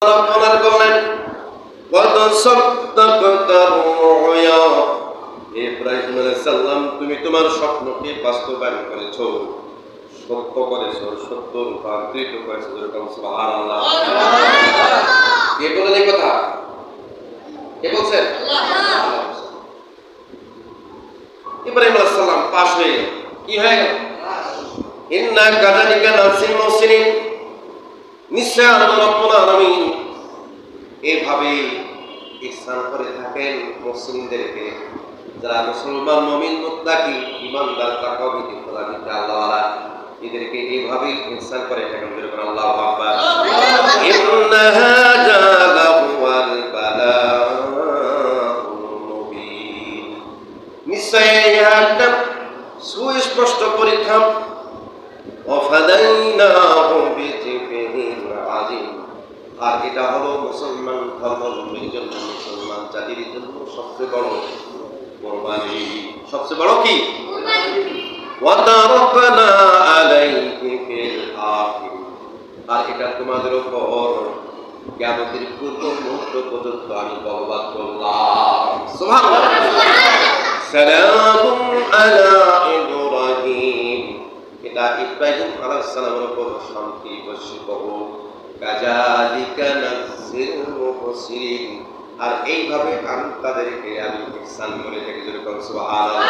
আপনার বলেন কত সত্তার রুয়া ইব্রাহিম আলাইহিস সালাম তুমি তোমার স্বপ্নকে বাস্তবায়ন করেছো, সত্য করেছো, সত্য রূপান্তরিত করেছো। যেরকম সুবহানাল্লাহ। কে বলেন এই কথা? কে বলছেন? আল্লাহ। ইব্রাহিম আলাইহিস সালাম পাশ হয়ে গেল। কি হয়ে গেল? ইন্না কাযালিকা নাসিল মুহসিনিন, নিশ্চয় আল্লাহ রাব্বুল আলামিন এইভাবে ইহসান করে থাকেন মুসলিমদেরকে, যারা মুসলমান মুমিন মুত্তাকি ঈমানদার তাকওয়াবিদ খোদাবিদ আল্লাহওয়ালা, এদেরকে এইভাবেই ইহসান করে থাকেন। যেরকম আল্লাহু আকবার। ইন্না হাযা লাহুয়াল বালাউল মুবিন, নিশ্চয় ইহা একটা সুস্পষ্ট পরীক্ষা। ওয়াফাদাইনাহু বিযিবহিন আযীম, আর এটা হলো মুসলমান ধর্মাবলম্বীর জন্য, মুসলমান জাতির জন্য সবচেয়ে বড় কুরবানি। সবচেয়ে বড় কি? ওয়া তারাকনা আলাইহি ফিল আখির, আর এটা তোমাদের উপর কিয়ামতের পূর্ব মুহূর্ত পর্যন্ত আমি বলবৎ করলাম। সুবহানাল্লাহ। সালামুন আলা ইব্রাহিম, এটা ইব্রাহিম আলাইহিস সালামের উপর শান্তি বর্ষিত হোক। কাযালিকা নাজিল মুহসিনিন, আর এইভাবে আমি তাদেরকে আমি ইহসান করে থাকি। যেরকম সুবহানাল্লাহ।